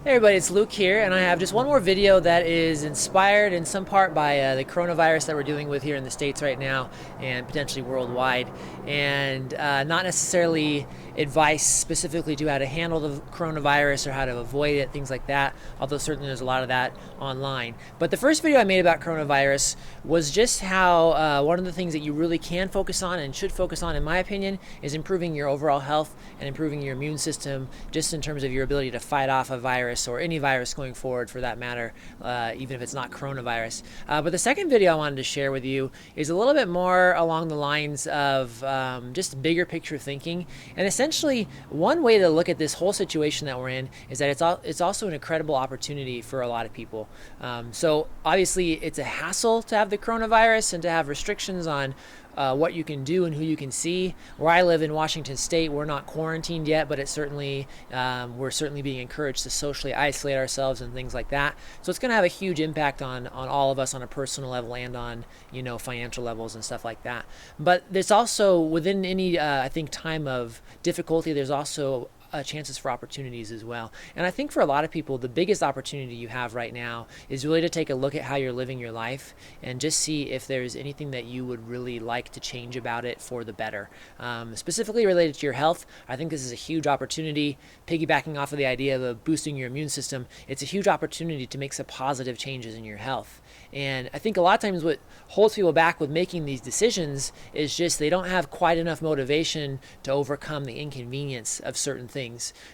Hey everybody, it's Luke here, and I have just one more video that is inspired in some part by the coronavirus that we're dealing with here in the States right now and potentially worldwide, and not necessarily advice specifically to how to handle the coronavirus or how to avoid it, things like that, although certainly there's a lot of that online. But the first video I made about coronavirus was just how one of the things that you really can focus on and should focus on, in my opinion, is improving your overall health and improving your immune system, just in terms of your ability to fight off a virus or any virus going forward for that matter, even if it's not coronavirus. But the second video I wanted to share with you is a little bit more along the lines of just bigger picture thinking. And essentially, one way to look at this whole situation that we're in is that it's also an incredible opportunity for a lot of people. So obviously, it's a hassle to have the coronavirus and to have restrictions on what you can do and who you can see. Where I live in Washington State, we're not quarantined yet, but we're certainly being encouraged to socially isolate ourselves and things like that. So it's going to have a huge impact on all of us on a personal level and on financial levels and stuff like that. But there's also, within any I think time of difficulty, there's also chances for opportunities as well. And I think for a lot of people, the biggest opportunity you have right now is really to take a look at how you're living your life and just see if there's anything that you would really like to change about it for the better. Specifically related to your health, I think this is a huge opportunity. Piggybacking off of the idea of boosting your immune system, it's a huge opportunity to make some positive changes in your health. And I think a lot of times what holds people back with making these decisions is just they don't have quite enough motivation to overcome the inconvenience of certain things.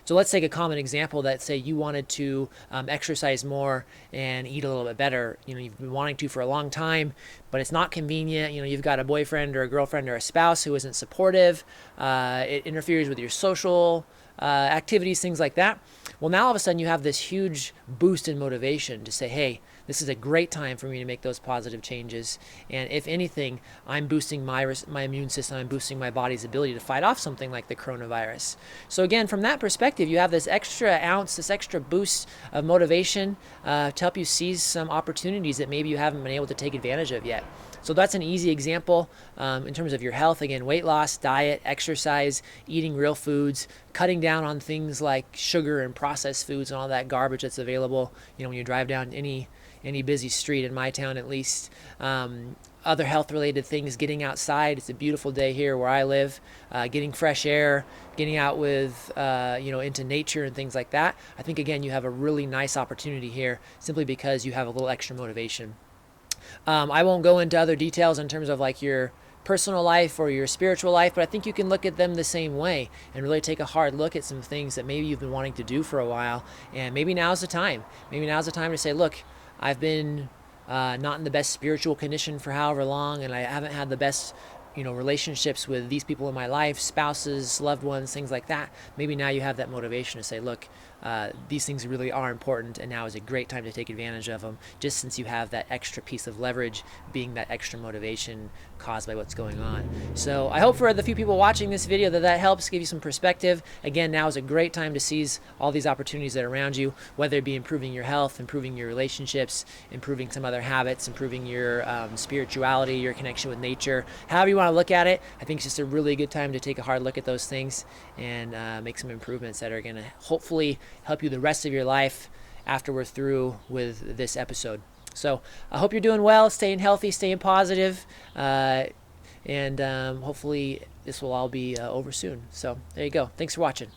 So let's take a common example that, say, you wanted to exercise more and eat a little bit better. You've been wanting to for a long time, but it's not convenient. You've got a boyfriend or a girlfriend or a spouse who isn't supportive. It interferes with your social activities, things like that. Well, now all of a sudden you have this huge boost in motivation to say, hey, this is a great time for me to make those positive changes. And if anything, I'm boosting my immune system. I'm boosting my body's ability to fight off something like the coronavirus. So again, from that perspective, you have this extra ounce, this extra boost of motivation to help you seize some opportunities that maybe you haven't been able to take advantage of yet. So that's an easy example in terms of your health. Again, weight loss, diet, exercise, eating real foods, cutting down on things like sugar and processed foods and all that garbage that's available. When you drive down any busy street, in my town at least. Other health-related things, getting outside. It's a beautiful day here where I live. Getting fresh air, getting out with, into nature and things like that. I think, again, you have a really nice opportunity here simply because you have a little extra motivation. I won't go into other details in terms of like your personal life or your spiritual life, but I think you can look at them the same way and really take a hard look at some things that maybe you've been wanting to do for a while, and maybe now's the time. Maybe now's the time to say, look, I've been not in the best spiritual condition for however long, and I haven't had the best relationships with these people in my life, spouses, loved ones, things like that. Maybe now you have that motivation to say, look, these things really are important, and now is a great time to take advantage of them, just since you have that extra piece of leverage being that extra motivation caused by what's going on. So I hope for the few people watching this video that helps give you some perspective. Again, now is a great time to seize all these opportunities that are around you, whether it be improving your health, improving your relationships, improving some other habits, improving your spirituality, your connection with nature. However you want to look at it, I think it's just a really good time to take a hard look at those things and make some improvements that are going to hopefully help you the rest of your life after we're through with this episode. So I hope you're doing well, staying healthy, staying positive, and hopefully this will all be over soon. So there you go. Thanks for watching.